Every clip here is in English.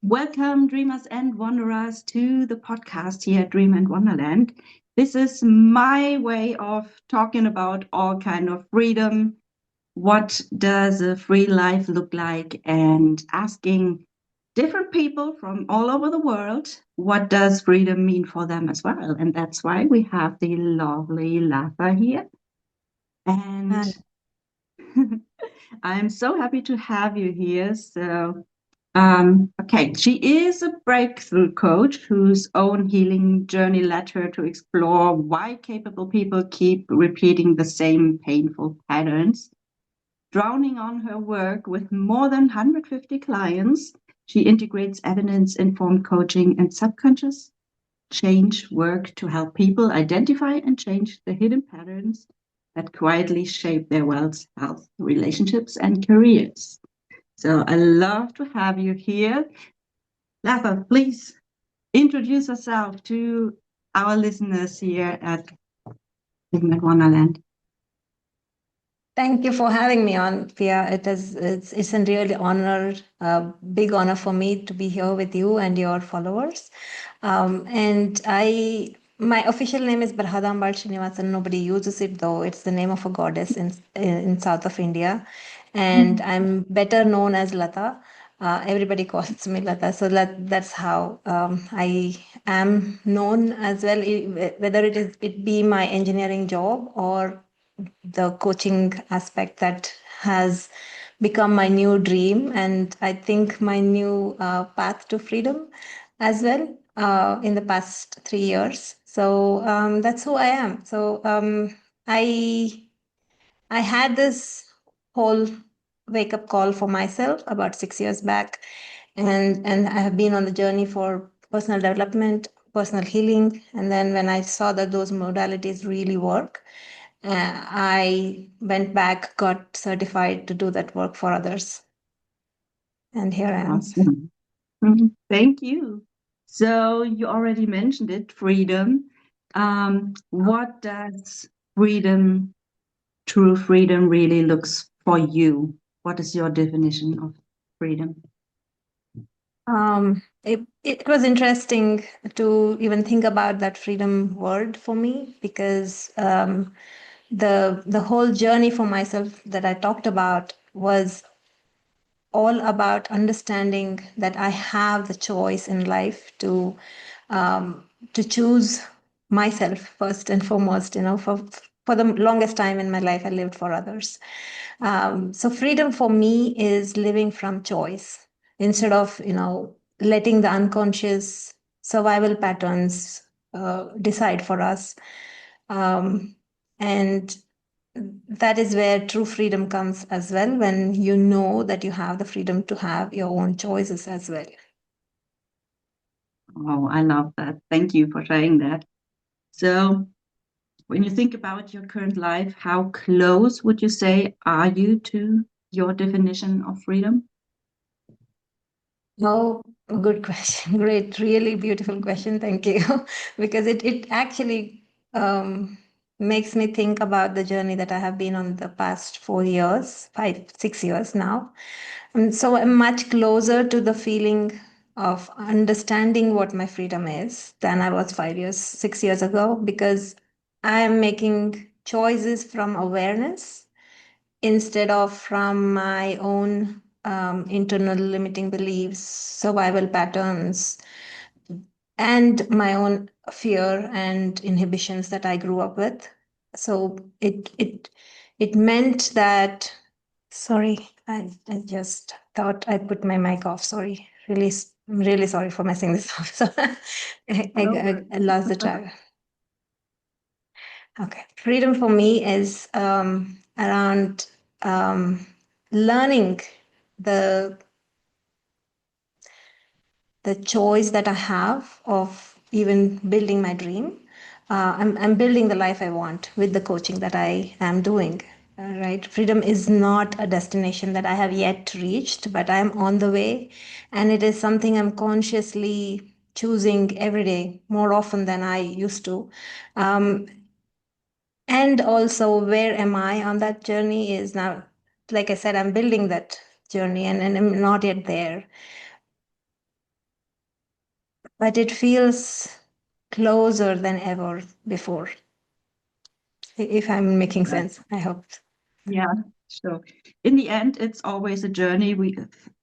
Welcome, dreamers and wanderers, to the podcast here at Dream and Wanderland. This is my way of talking about all kind of freedom. What does a free life look like? And asking different people from all over the world, what does freedom mean for them as well? And that's why we have the lovely Latha here. And Hi. I'm so happy to have you here. Okay, she is a breakthrough coach whose own healing journey led her to explore why capable people keep repeating the same painful patterns. Drowning on her work with more than 150 clients, she integrates evidence-informed coaching and subconscious change work to help people identify and change the hidden patterns that quietly shape their wealth, health, relationships, and careers. So I love to have you here. Latha, please introduce yourself to our listeners here at Dream Wanderland. Thank you for having me on, Pia. It's a really honor, big honor for me to be here with you and your followers. And my official name is Latha Srinivasan. Nobody uses it though. It's the name of a goddess in south of India, and I'm better known as Latha. Everybody calls me Latha, so that's how I am known as well. Whether it be my engineering job or the coaching aspect that has become my new dream, and I think my new path to freedom as well in the past 3 years. So that's who I am. So I I had this whole wake up call for myself about 6 years back, and I have been on the journey for personal development, personal healing, and then when I saw that those modalities really work, I went back, got certified to do that work for others, and here I am. Awesome. Thank you. So you already mentioned it, freedom. What does freedom, true freedom, really looks for you? What is your definition of freedom? It was interesting to even think about that freedom word for me because the whole journey for myself that I talked about was all about understanding that I have the choice in life to choose myself first and foremost. For the longest time in my life, I lived for others. So freedom for me is living from choice instead of letting the unconscious survival patterns decide for us. Um, and that is where true freedom comes as well, when you know that you have the freedom to have your own choices as well. Oh, I love that. Thank you for sharing that. So, when you think about your current life, how close would you say are you to your definition of freedom? Oh, good question. Great, really beautiful question. Thank you. Because it actually makes me think about the journey that I have been on the past 4 years, 5, 6 years now. And so I'm much closer to the feeling of understanding what my freedom is than I was 5 years, 6 years ago, because I am making choices from awareness instead of from my own internal limiting beliefs, survival patterns, and my own fear and inhibitions that I grew up with. So it meant that. Sorry, I just thought I put my mic off. Sorry, I'm really sorry for messing this up. So No worries. I lost the track. Okay. Freedom for me is around learning the the choice that I have of even building my dream. I'm building the life I want with the coaching that I am doing. Right. Freedom is not a destination that I have yet reached, but I'm on the way. And it is something I'm consciously choosing every day more often than I used to. Um, and also, where am I on that journey is now, like I said, I'm building that journey, and I'm not yet there. but it feels closer than ever before. If I'm making sense, I hope. Yeah, sure. In the end, it's always a journey.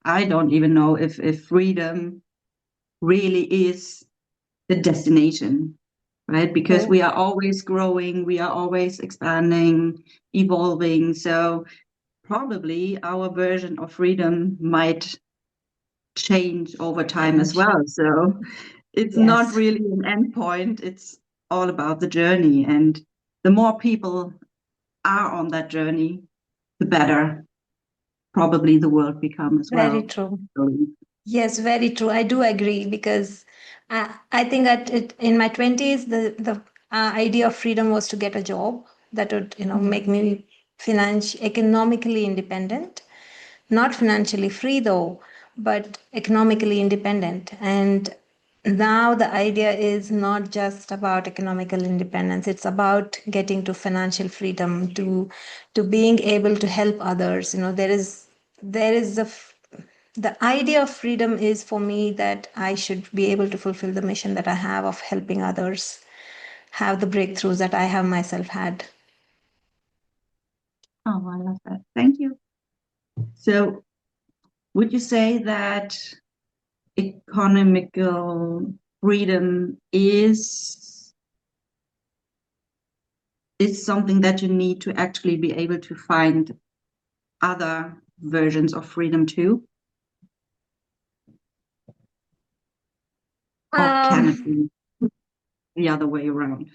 I don't even know if freedom really is the destination, right? Because Oh, we are always growing, we are always expanding, evolving. So probably our version of freedom might change over time as change. well. So it's not Yes, really an end point. It's all about the journey. And the more people are on that journey, the better probably the world become as very well. true. So, Yes, very true. I do agree because I think that in my 20s, the idea of freedom was to get a job that would, make me economically independent. Not financially free though, but economically independent. And now the idea is not just about economical independence, it's about getting to financial freedom, to being able to help others. There is the idea of freedom is for me that I should be able to fulfill the mission that I have of helping others have the breakthroughs that I have myself had. oh, I love that. Thank you. So, would you say that economical freedom is something that you need to actually be able to find other versions of freedom too? Or can it Um, be the other way around?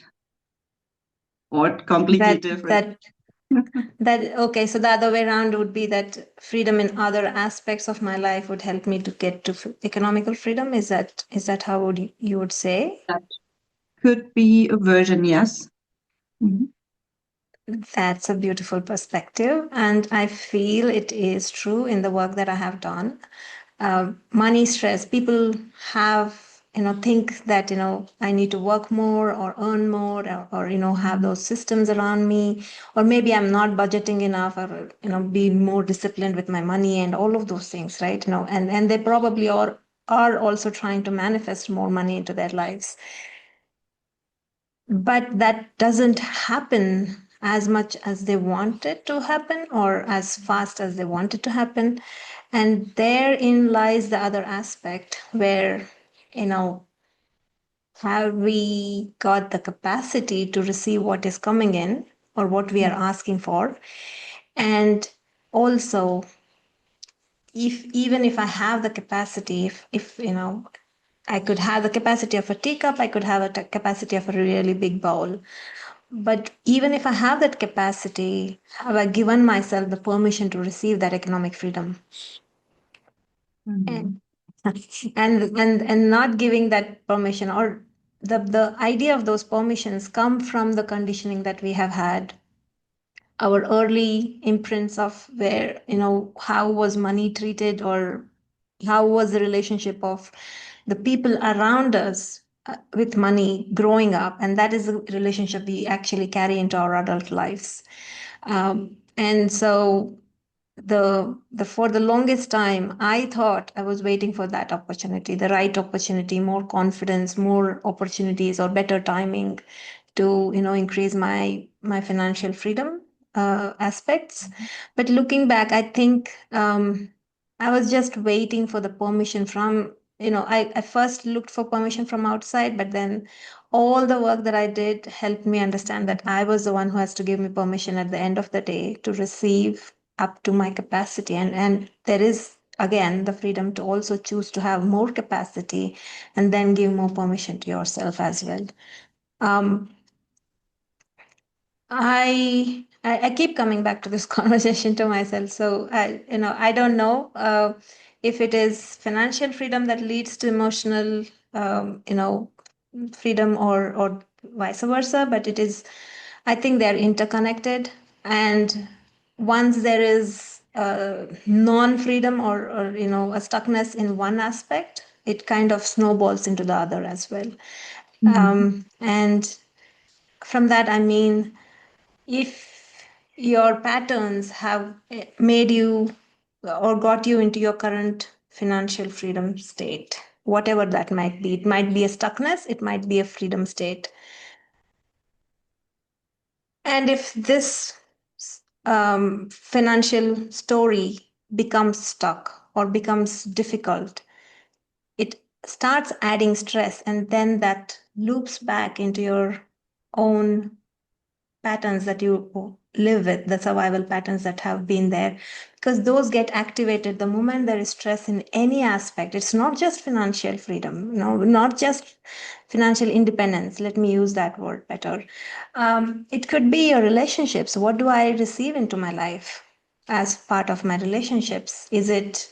Or completely that different? that That okay, so the other way around would be that freedom in other aspects of my life would help me to get to economical freedom. Is that how you would say? That could be a version, yes. Mhm. That's a beautiful perspective, and I feel it is true in the work that I have done. Money stress. People think that I need to work more or earn more or have those systems around me, or maybe I'm not budgeting enough, or be more disciplined with my money and all of those things, right? And they probably are also trying to manifest more money into their lives, but that doesn't happen as much as they want it to happen or as fast as they want it to happen. And therein lies the other aspect where, have we got the capacity to receive what is coming in or what we are asking for? And also, if even if I have the capacity, if I could have the capacity of a teacup, I could have a capacity of a really big bowl. But even if I have that capacity, have I given myself the permission to receive that economic freedom? And Mhm. and not giving that permission, or the idea of those permissions come from the conditioning that we have had, our early imprints of where how was money treated, or how was the relationship of the people around us with money growing up, and that is the relationship we actually carry into our adult lives. And so the for the longest time I thought I was waiting for that opportunity, the right opportunity, more confidence, more opportunities, or better timing to increase my financial freedom aspects. But looking back, I think I was just waiting for the permission from I first looked for permission from outside, but then all the work that I did helped me understand that I was the one who has to give me permission at the end of the day to receive up to my capacity. And there is again the freedom to also choose to have more capacity and then give more permission to yourself as well. um, I keep coming back to this conversation to myself. So I don't know if it is financial freedom that leads to emotional freedom, or vice versa. But it is, I think they're interconnected. And once there is non-freedom, or a stuckness in one aspect, it kind of snowballs into the other as well. Mhm. And from that, I mean, if your patterns have made you or got you into your current financial freedom state, whatever that might be. It might be a stuckness, it might be a freedom state. And if this financial story becomes stuck or becomes difficult, it starts adding stress, and then that loops back into your own patterns that you live with, the survival patterns that have been there, because those get activated the moment there is stress in any aspect. It's not just financial freedom, no, not just financial independence. Let me use that word better. It could be your relationships. What do I receive into my life as part of my relationships? Is it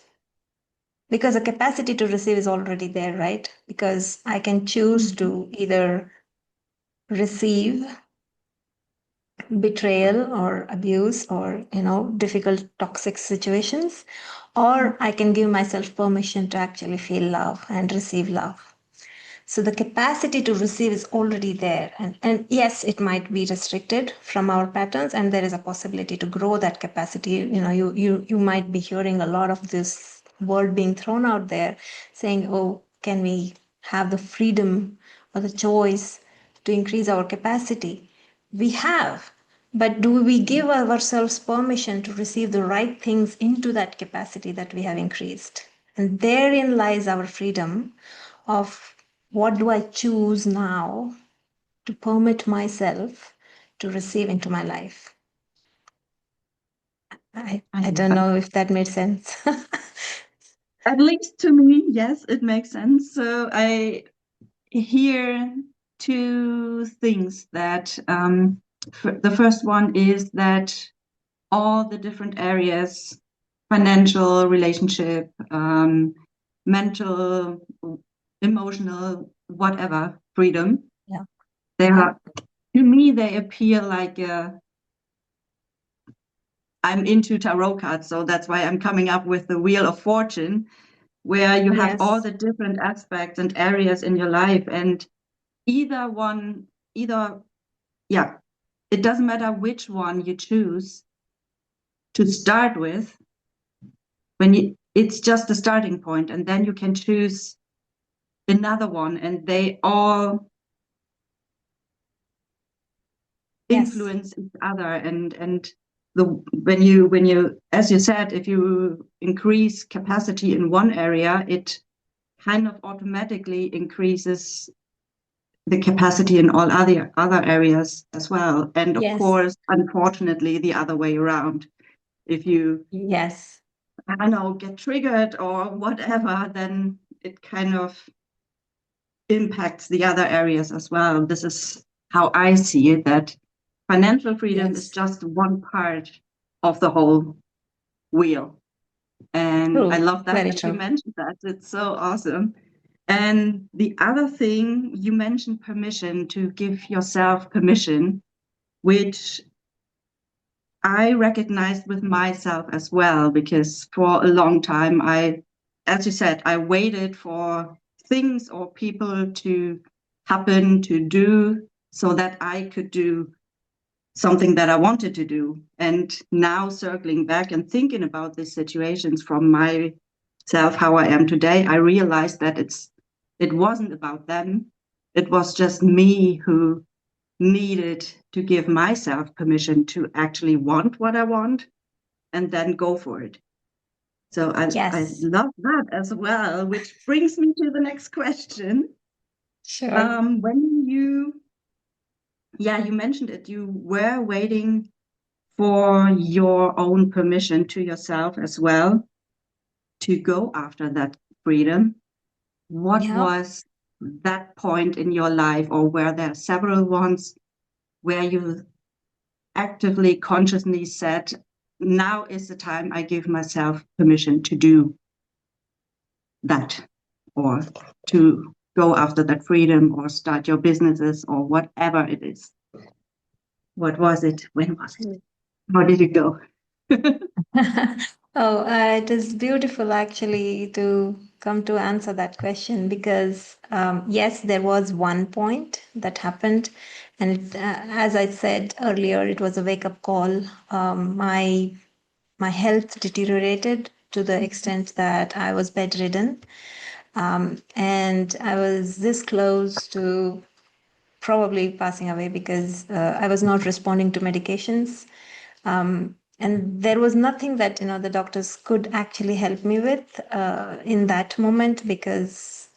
because the capacity to receive is already there, right? Because I can choose to either receive betrayal or abuse or difficult toxic situations, or I can give myself permission to actually feel love and receive love. So the capacity to receive is already there, and yes, it might be restricted from our patterns, and there is a possibility to grow that capacity. You might be hearing a lot of this word being thrown out there saying, oh, can we have the freedom or the choice to increase our capacity? We have, but do we give ourselves permission to receive the right things into that capacity that we have increased? And therein lies our freedom of what do I choose now to permit myself to receive into my life. I don't know if that made sense. At least to me, yes, it makes sense. So I hear two things that the first one is that all the different areas, financial, relationship, mental, emotional, whatever, freedom, Yeah. they are, to me, they appear like I'm into tarot cards, so that's why I'm coming up with the Wheel of Fortune, where you have all Yes. the different aspects and areas in your life, and yeah, it doesn't matter which one you choose to start with. It's just a starting point, and then you can choose another one, and they all Yes. influence each other. And when you, as you said, if you increase capacity in one area, it kind of automatically increases the capacity in all other areas as well. And of Yes. course, unfortunately, the other way around. If you, Yes. I don't know, get triggered or whatever, then it kind of impacts the other areas as well. This is how I see it, that financial freedom is Yes. just one part of the whole wheel. And I True. love that Very that you true. mentioned that. It's so awesome. And the other thing, you mentioned permission, to give yourself permission, which I recognized with myself as well, because for a long time, as you said, I waited for things or people to happen, to do, so that I could do something that I wanted to do. And now circling back and thinking about these situations from myself, how I am today, I realized that it wasn't about them. It was just me who needed to give myself permission to actually want what I want and then go for it. So I Yes. love that as well, which brings me to the next question. Sure. When you mentioned it, you were waiting for your own permission to yourself as well to go after that freedom. What Yeah. was that point in your life, or were there several ones where you actively, consciously said, now is the time I give myself permission to do that, or to go after that freedom, or start your businesses, or whatever it is? What was it? When was it? How did it go? Oh, it is beautiful actually to come to answer that question because, yes, there was one point that happened. And as I said earlier, it was a wake up call. My health deteriorated to the extent that I was bedridden. And and I was this close to probably passing away because I was not responding to medications. And there was nothing that the doctors could actually help me with in that moment because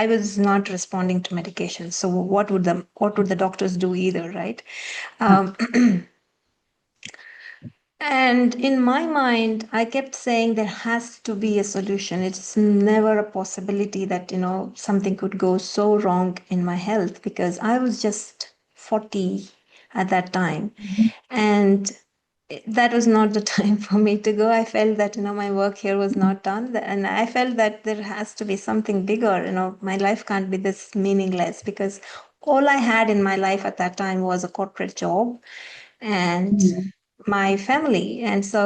I was not responding to medication. So what would the doctors do either, right? Um, and in my mind, I kept saying there has to be a solution. It's never a possibility that something could go so wrong in my health because I was just 40 at that time, and that was not the time for me to go. I felt that my work here was not done, and I felt that there has to be something bigger. My life can't be this meaningless because all I had in my life at that time was a corporate job and Mm. my family. And so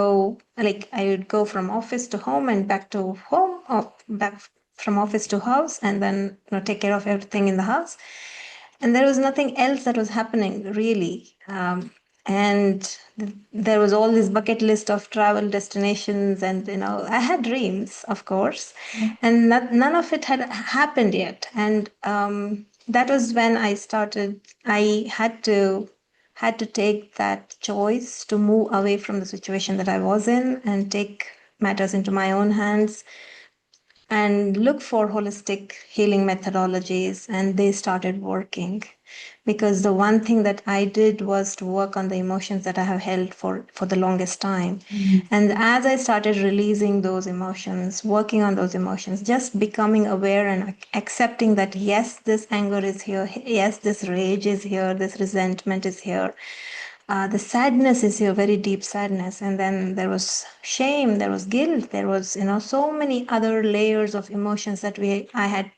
like I would go from office to home and back to home, or back from office to house, and then take care of everything in the house, and there was nothing else that was happening really. And there was all this bucket list of travel destinations, and I had dreams, of course, and none of it had happened yet. And that was when I had to take that choice to move away from the situation that I was in and take matters into my own hands and look for holistic healing methodologies, and they started working because the one thing that I did was to work on the emotions that I have held for the longest time. Mm. And as I started releasing those emotions, working on those emotions, just becoming aware and accepting that yes, this anger is here, yes, this rage is here, this resentment is here, the sadness is a very deep sadness, and then there was shame, there was guilt, there was so many other layers of emotions that I had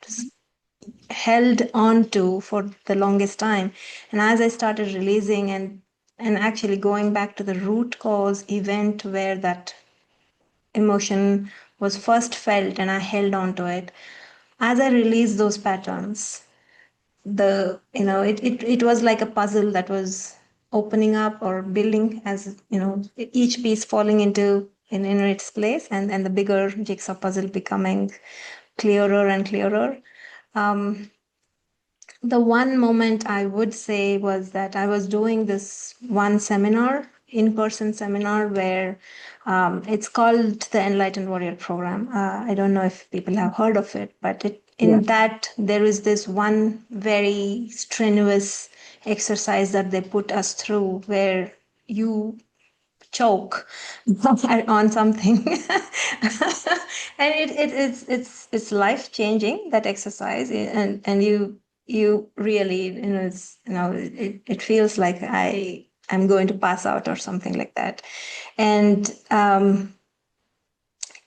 held on to for the longest time. And as I started releasing and actually going back to the root cause event where that emotion was first felt and I held on to it, as I released those patterns, it was like a puzzle that was opening up or building, as each piece falling in its place, and the bigger jigsaw puzzle becoming clearer and clearer. The one moment I would say was that I was doing this one seminar, in-person seminar, where it's called the Enlightened Warrior Program. I don't know if people have heard of it, but Yeah. in that there is this one very strenuous exercise that they put us through where you choke on something and it's life changing, that exercise, and you really it feels like I'm going to pass out or something like that. And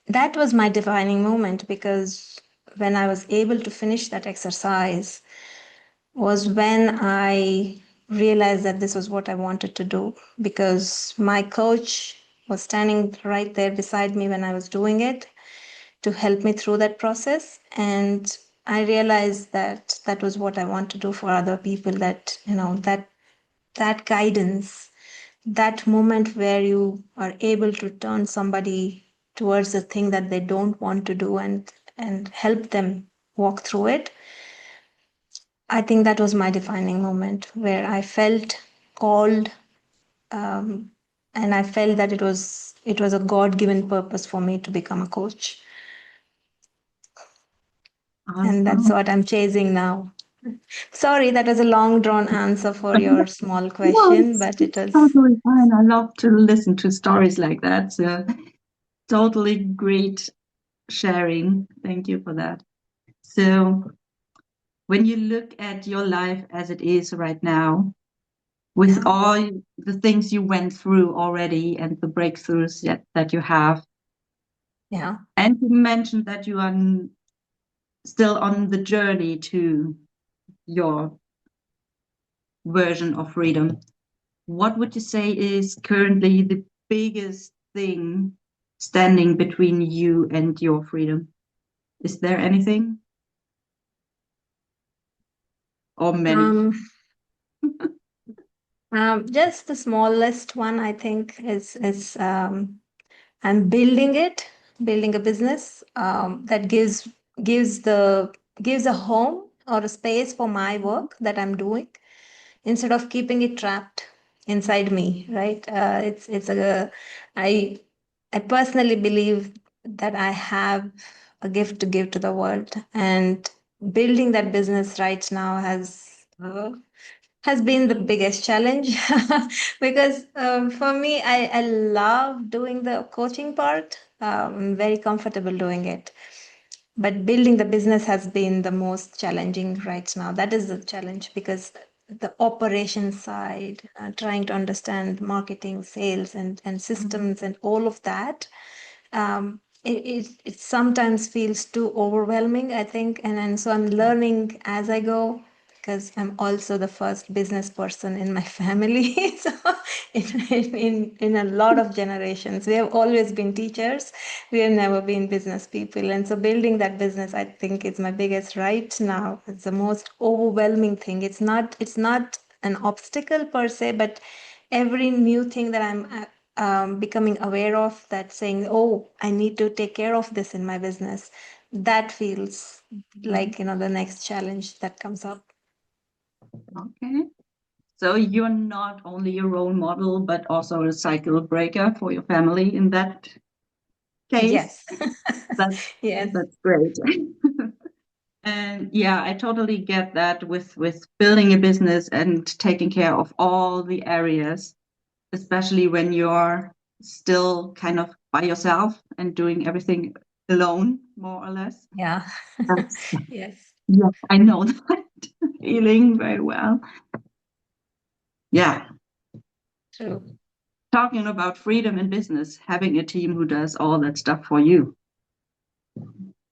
that was my defining moment, because when I was able to finish that exercise was when I realized that this was what I wanted to do, because my coach was standing right there beside me when I was doing it to help me through that process. And I realized that that was what I want to do for other people, that, that guidance, that moment where you are able to turn somebody towards the thing that they don't want to do and help them walk through it. I think that was my defining moment where I felt called, um, and I felt that it was a God-given purpose for me to become a coach, and that's Awesome. what I'm chasing now. Sorry, that was a long drawn answer for your small No, question, it's but it was. totally fine. I love to listen to stories like that. So totally great sharing. Thank you for that. So when you look at your life as it is right now, with Yeah, all the things you went through already and the breakthroughs that you have, yeah. and you mentioned that you are still on the journey to your version of freedom. What would you say is currently the biggest thing standing between you and your freedom? Is there anything or many? Um, just the smallest one, I think, is I'm building a business that gives gives the gives a home or a space for my work that I'm doing instead of keeping it trapped inside me, right? It's a I I personally believe that I have a gift to give to the world, and building that business right now has been the biggest challenge because for me, I love doing the coaching part. I'm very comfortable doing it, but building the business has been the most challenging right now. That is the challenge because the operation side, trying to understand marketing, sales, and systems, and all of that, it sometimes feels too overwhelming, I think. And so I'm learning as I go because I'm also the first business person in my family. So in a lot of generations, we have always been teachers. We have never been business people. And so building that business, I think, is my biggest right now. It's the most overwhelming thing. It's not an obstacle per se, but every new thing that I'm becoming aware of, that saying, oh, I need to take care of this in my business, that feels like, the next challenge that comes up. Okay. So you're not only a role model, but also a cycle breaker for your family in that case. Yes. That's Yes. that's great. And yeah, I totally get that with building a business and taking care of all the areas, especially when you're still kind of by yourself and doing everything alone, more or less. Yeah. That's, Yes. yeah, I know that feeling very well. Yeah. True. Talking about freedom in business, having a team who does all that stuff for you.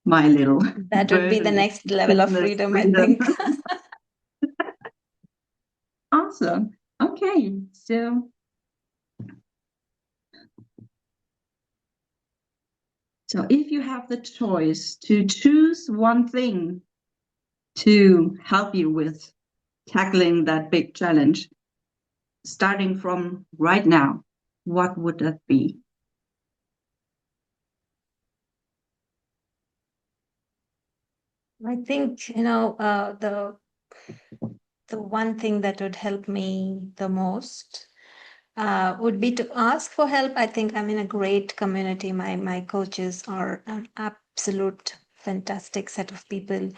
My little That would be the version of next level of business freedom, I freedom. think. Awesome. Okay, so if you have the choice to choose one thing to help you with tackling that big challenge, starting from right now, what would that be? I think, the one thing that would help me the most would be to ask for help. I think I'm in a great community. My coaches are an absolute fantastic set of people,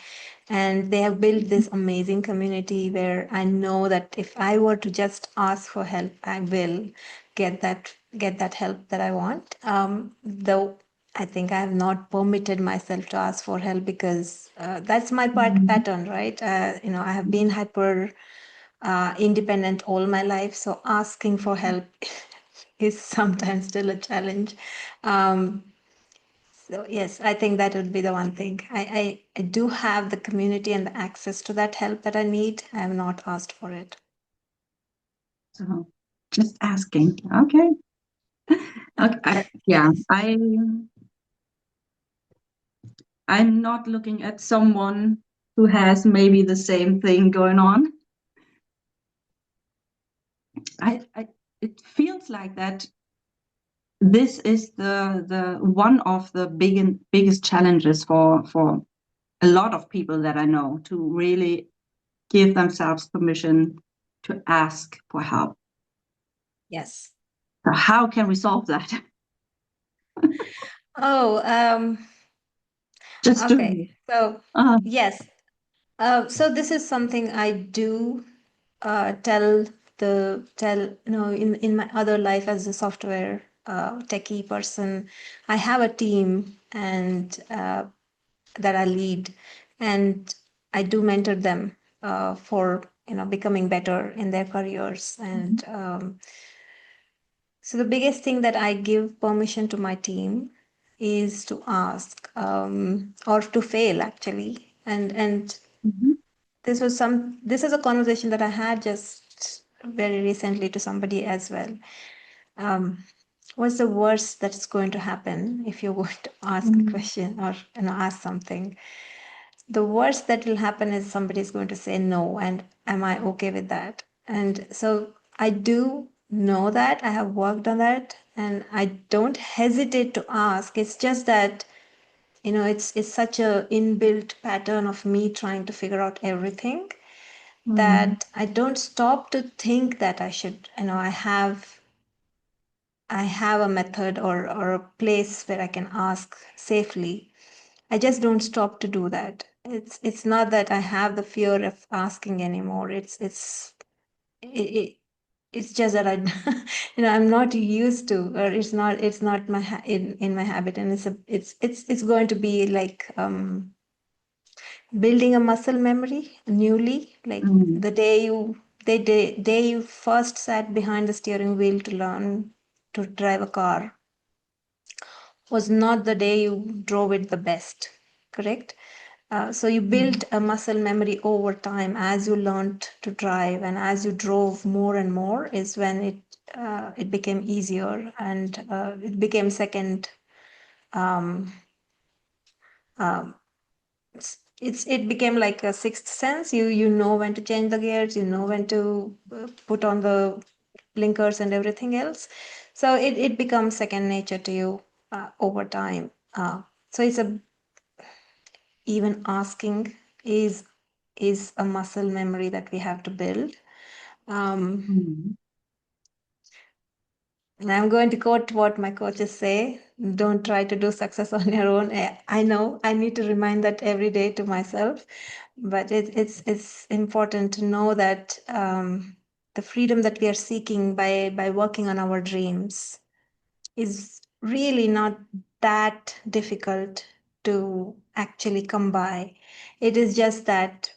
and they have built this amazing community where I know that if I were to just ask for help, I will get that help that I want. Though I think I have not permitted myself to ask for help because that's my pattern, right? I have been hyper independent all my life, so asking for help is sometimes still a challenge. Um, so yes, I think that would be the one thing. I do have the community and the access to that help that I need. I have not asked for it. So just asking. Okay. Okay. Yeah, Yes. I'm not looking at someone who has maybe the same thing going on. I it feels like that this is the one of the biggest challenges for a lot of people that I know to really give themselves permission to ask for help. Yes. So how can we solve that? Oh, Just okay. to So uh, yes. So this is something I do tell in my other life as a software techie person. I have a team and that I lead, and I do mentor them for becoming better in their careers. And so the biggest thing that I give permission to my team is to ask or to fail actually. And mhm, this is a conversation that I had just very recently to somebody as well. Um, what's the worst that's going to happen if you're going to ask a mhm, question or ask something? The worst that will happen is somebody's going to say no, and am I okay with that? And so I do know that, I have worked on that, and I don't hesitate to ask. It's just that it's such a inbuilt pattern of me trying to figure out everything Mm. that I don't stop to think that I should, I have a method or a place where I can ask safely. I just don't stop to do that. It's not that I have the fear of asking anymore. It, it's just that I I'm not used to, or it's not in my habit, and it's going to be like building a muscle memory newly, like Mm. the day you first sat behind the steering wheel to learn to drive a car was not the day you drove it the best, correct? So you built a muscle memory over time as you learned to drive, and as you drove more and more is when it became easier, and it became second. Um, um, it became like a sixth sense. You know when to change the gears, you know when to put on the blinkers and everything else. So it becomes second nature to you over time. So it's a even asking is is a muscle memory that we have to build. Um, Mm. and I'm going to quote what my coaches say: "Don't try to do success on your own." I know I need to remind that every day to myself, but it's important to know that the freedom that we are seeking by working on our dreams is really not that difficult to actually come by. It is just that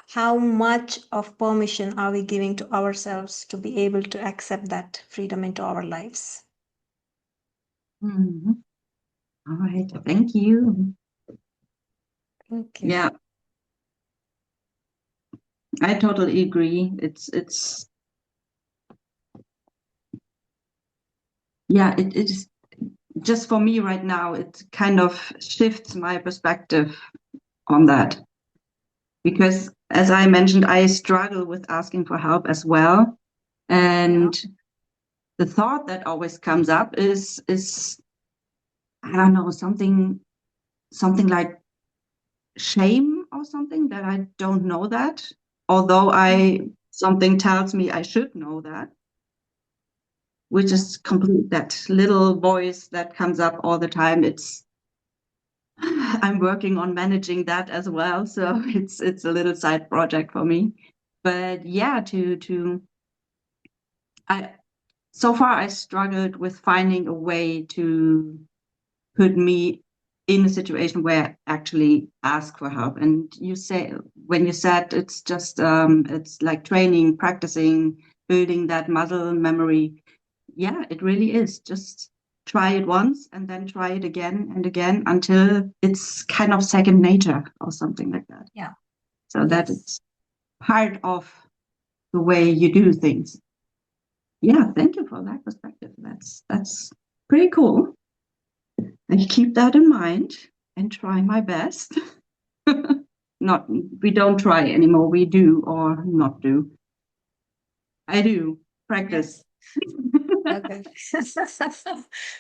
how much of permission are we giving to ourselves to be able to accept that freedom into our lives? Mm. All right. Thank you. Thank you. Yeah, I totally agree. It's yeah, it is just for me right now, it kind of shifts my perspective on that. Because as I mentioned, I struggle with asking for help as well. Yeah. And the thought that always comes up is I don't know, something like shame or something that I don't know that. Although I Mhm. something tells me I should know that, which Yeah. is complete that little voice that comes up all the time. It's I'm working on managing that as well. So it's a little side project for me. But yeah, to I so far I struggled with finding a way to put me in a situation where I actually ask for help. And you say when you said it's like training, practicing, building that muscle memory. Yeah, it really is. Just try it once and then try it again and again until it's kind of second nature or something like that. Yeah. So that Yes. it's part of the way you do things. Yeah, thank you for that perspective. That's pretty cool. I keep that in mind and try my best. Not we don't try anymore. We do or not do. I do practice. Yes. Okay.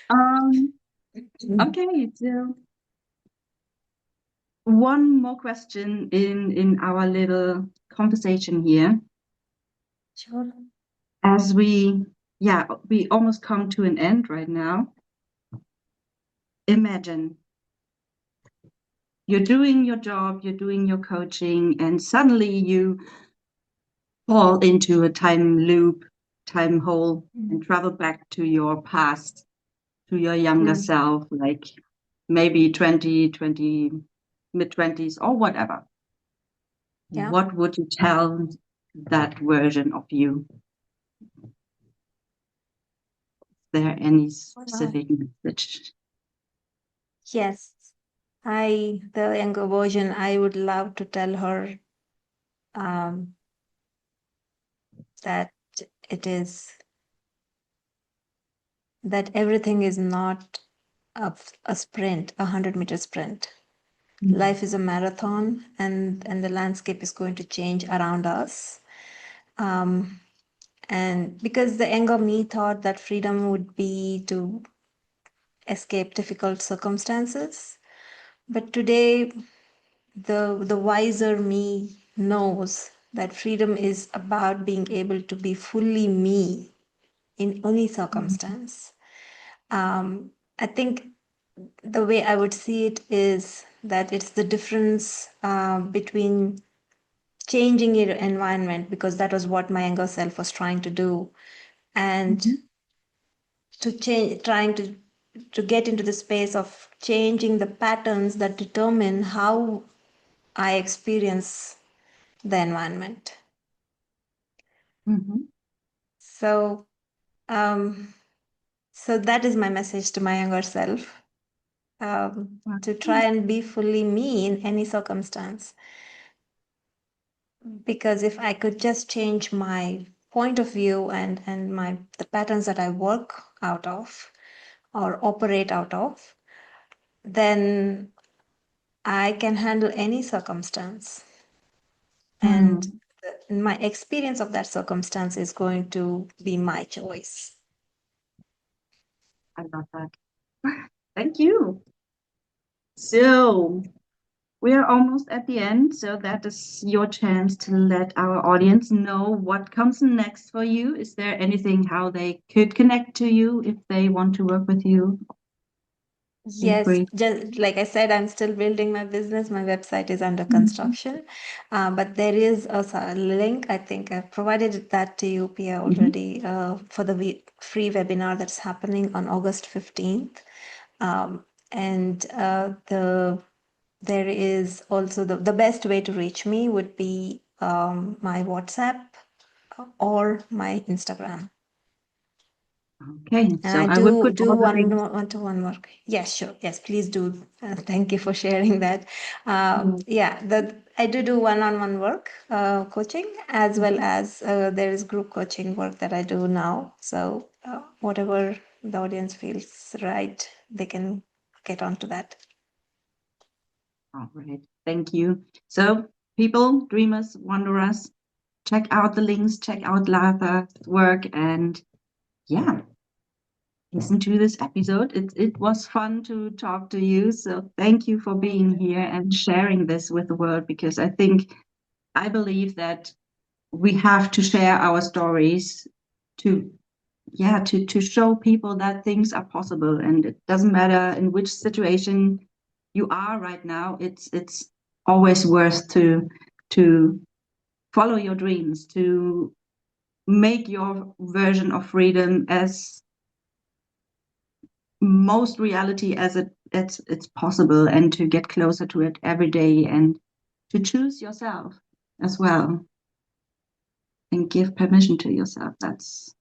um, okay, so one more question in our little conversation here. Sure. As we almost come to an end right now. Imagine you're doing your job, you're doing your coaching, and suddenly you fall into a time loop, time hole, and travel back to your past, to your younger Mm. self, like maybe 20, mid 20s, or whatever. Yeah. What would you tell that version of you? Is there any Uh, specific message? yes. The younger version, I would love to tell her um, that it is that everything is not a sprint, 100-meter sprint. Mm. Life is a marathon, and the landscape is going to change around us. Um, and because the younger me thought that freedom would be to escape difficult circumstances, But today, the wiser me knows that freedom is about being able to be fully me in any circumstance. I think the way I would see it is that it's the difference between changing your environment, because that was what my younger self was trying to do, and to change, trying to get into the space of changing the patterns that determine how I experience the environment. So, so that is my message to my younger self, to try and be fully me in any circumstance. Because if I could just change my point of view and the patterns that I work out of or operate out of, then I can handle any circumstance. And my experience of that circumstance is going to be my choice. I love that. Thank you. So we are almost at the end, so that is your chance to let our audience know what comes next for you. Is there anything how they could connect to you if they want to work with you? Yes, just like I said, I'm still building my business. My website is under construction, but there is a link. I think I've provided that to you, Pia, already, for the free webinar that's happening on August 15th. And there is also the best way to reach me would be my WhatsApp or my Instagram. Okay, And so I I will put do all the links. one-to-one work. Yes, sure. Yes, please do. Thank you for sharing that. Yeah, I do one-on-one work, coaching, as well as there is group coaching work that I do now. So whatever the audience feels right, they can get onto that. All right, thank you. So people, dreamers, wanderers, check out the links, check out Latha's work, and yeah, listen to this episode. It was fun to talk to you. So thank you for being here and sharing this with the world, because I believe that we have to share our stories to to show people that things are possible, and it doesn't matter in which situation you are right now. It's always worth to follow your dreams, to make your version of freedom as most reality as it's possible, and to get closer to it every day, and to choose yourself as well and give permission to yourself. That's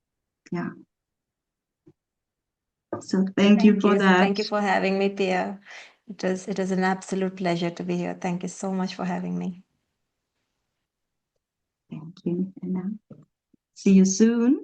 so thank you for that. Thank you for having me, Pia. It was an absolute pleasure to be here. Thank you so much for having me. Thank you, and see you soon.